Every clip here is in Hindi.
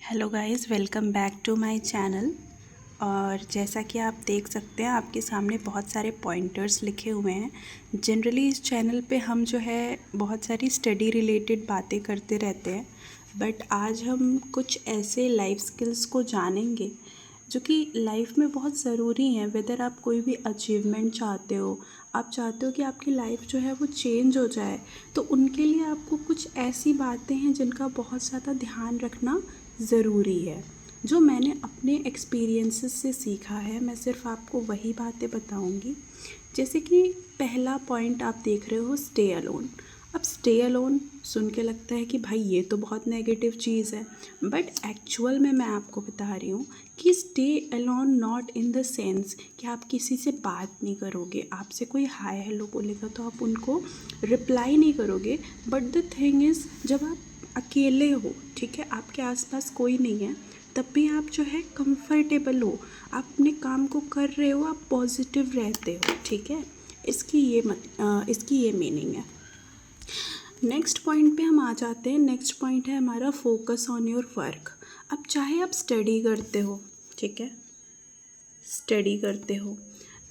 Hello guys, welcome back to my channel. और जैसा कि आप देख सकते हैं आपके सामने बहुत सारे पॉइंटर्स लिखे हुए हैं। जनरली इस चैनल पे हम जो है बहुत सारी स्टडी रिलेटेड बातें करते रहते हैं, बट आज हम कुछ ऐसे लाइफ स्किल्स को जानेंगे जो कि लाइफ में बहुत ज़रूरी हैं। वेदर आप कोई भी अचीवमेंट चाहते हो, आप चाहते हो कि आपकी लाइफ जो है वो चेंज हो जाए, तो उनके लिए आपको कुछ ऐसी बातें हैं जिनका बहुत ज़्यादा ध्यान रखना ज़रूरी है। जो मैंने अपने एक्सपीरियंसेस से सीखा है, मैं सिर्फ आपको वही बातें बताऊंगी। जैसे कि पहला पॉइंट आप देख रहे हो, स्टे अलोन। अब स्टे अलोन सुन के लगता है कि भाई ये तो बहुत नेगेटिव चीज़ है, बट एक्चुअल में मैं आपको बता रही हूँ कि stay alone not in the sense कि आप किसी से बात नहीं करोगे, आपसे कोई हाय हेलो बोलेगा तो आप उनको रिप्लाई नहीं करोगे। बट द थिंग इज़, जब आप अकेले हो, ठीक है, आपके आसपास कोई नहीं है, तब भी आप जो है कंफर्टेबल हो, आप अपने काम को कर रहे हो, आप पॉजिटिव रहते हो, ठीक है। इसकी ये मीनिंग है। नेक्स्ट पॉइंट पे हम आ जाते हैं। नेक्स्ट पॉइंट है हमारा फोकस ऑन योर वर्क। अब चाहे आप स्टडी करते हो, ठीक है, स्टडी करते हो,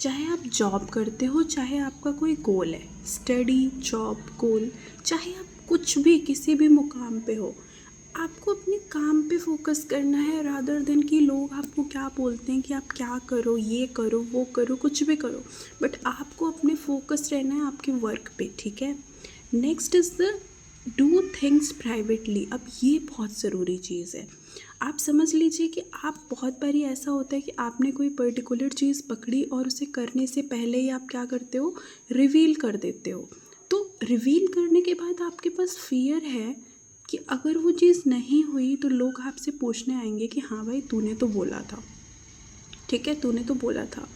चाहे आप जॉब करते हो, चाहे आपका कोई गोल है, स्टडी, जॉब, गोल, चाहे आप कुछ भी किसी भी मुकाम पे हो, आपको अपने काम पे फोकस करना है रादर देन कि लोग आपको क्या बोलते हैं कि आप क्या करो, ये करो, वो करो, कुछ भी करो, बट आपको अपने फोकस रहना है आपके वर्क पे, ठीक है। Next is the do things privately. अब ये बहुत ज़रूरी चीज़ है। आप समझ लीजिए कि आप बहुत बारी ऐसा होता है कि आपने कोई पर्टिकुलर चीज़ पकड़ी और उसे करने से पहले ही आप क्या करते हो, रिवील कर देते हो। तो रिवील करने के बाद आपके पास फियर है कि अगर वो चीज़ नहीं हुई तो लोग आपसे पूछने आएंगे कि हाँ भाई तूने तो बोला था, ठीक है, तूने तो बोला था।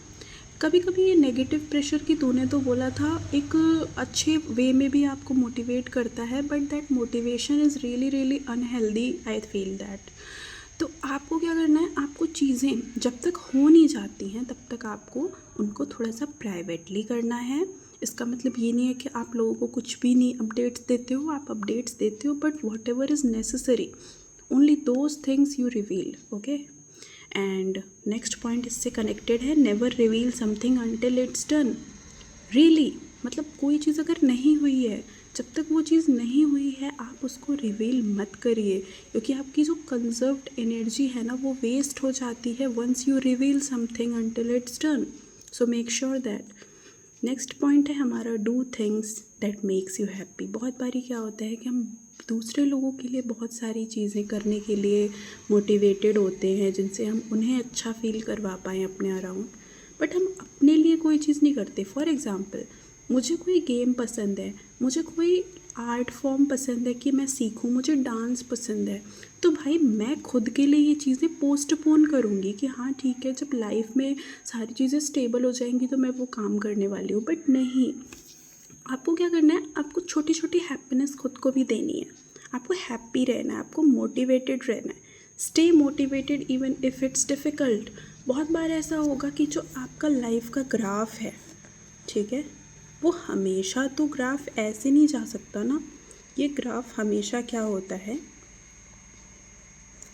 कभी कभी ये नेगेटिव प्रेशर कि तूने तो बोला था एक अच्छे वे में भी आपको मोटिवेट करता है, but that motivation is really really unhealthy, I feel that. तो आपको क्या करना है, आपको चीज़ें जब तक हो नहीं जाती हैं तब तक आपको उनको थोड़ा सा प्राइवेटली करना है। इसका मतलब ये नहीं है कि आप लोगों को कुछ भी नहीं अपडेट्स देते हो, आप अपडेट्स देते हो, but what ever is necessary only those things you reveal, okay. And next point इससे कनेक्टेड है, never reveal something until it's done. Really मतलब कोई चीज़ अगर नहीं हुई है, जब तक वो चीज़ नहीं हुई है आप उसको रिवील मत करिए, क्योंकि आपकी जो कंजर्व्ड एनर्जी है ना वो वेस्ट हो जाती है once you reveal something until it's done. So make sure that. Next point है हमारा, do things that makes you happy. बहुत बारी क्या होता है कि हम दूसरे लोगों के लिए बहुत सारी चीज़ें करने के लिए मोटिवेटेड होते हैं जिनसे हम उन्हें अच्छा फील करवा पाएँ अपने अराउंड, बट हम अपने लिए कोई चीज़ नहीं करते। फॉर एग्ज़ाम्पल, मुझे कोई गेम पसंद है, मुझे कोई आर्ट फॉर्म पसंद है कि मैं सीखूं, मुझे डांस पसंद है, तो भाई मैं खुद के लिए ये चीज़ें पोस्टपोन करूँगी कि हाँ ठीक है, जब लाइफ में सारी चीज़ें स्टेबल हो जाएंगी तो मैं वो काम करने वाली हूँ। बट नहीं, आपको क्या करना है, आपको छोटी छोटी हैप्पीनेस खुद को भी देनी है, आपको हैप्पी रहना है, आपको मोटिवेटेड रहना है। Stay motivated even if it's difficult. बहुत बार ऐसा होगा कि जो आपका लाइफ का ग्राफ है, ठीक है, वो हमेशा तो ग्राफ ऐसे नहीं जा सकता ना। ये ग्राफ हमेशा क्या होता है,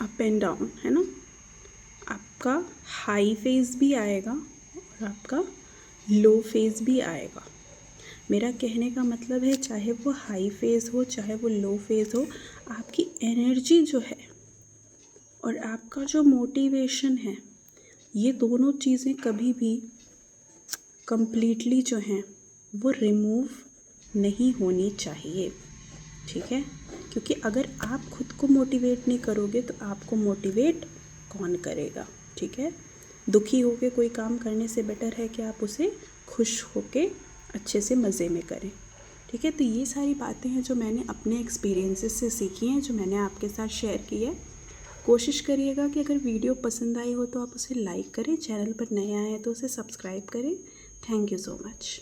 अप एंड डाउन, है ना। आपका हाई फेज़ भी आएगा और आपका लो फेज़ भी आएगा। मेरा कहने का मतलब है, चाहे वो हाई फेज़ हो चाहे वो लो फेज़ हो, आपकी एनर्जी जो है और आपका जो मोटिवेशन है, ये दोनों चीज़ें कभी भी कंप्लीटली जो हैं वो रिमूव नहीं होनी चाहिए, ठीक है। क्योंकि अगर आप खुद को मोटिवेट नहीं करोगे तो आपको मोटिवेट कौन करेगा, ठीक है। दुखी होके कोई काम करने से बेटर है कि आप उसे खुश होके अच्छे से मज़े में करें, ठीक है। तो ये सारी बातें हैं जो मैंने अपने एक्सपीरियंसेस से सीखी हैं, जो मैंने आपके साथ शेयर की है। कोशिश करिएगा कि अगर वीडियो पसंद आई हो तो आप उसे लाइक करें, चैनल पर नए आए हैं तो उसे सब्सक्राइब करें। Thank you so much.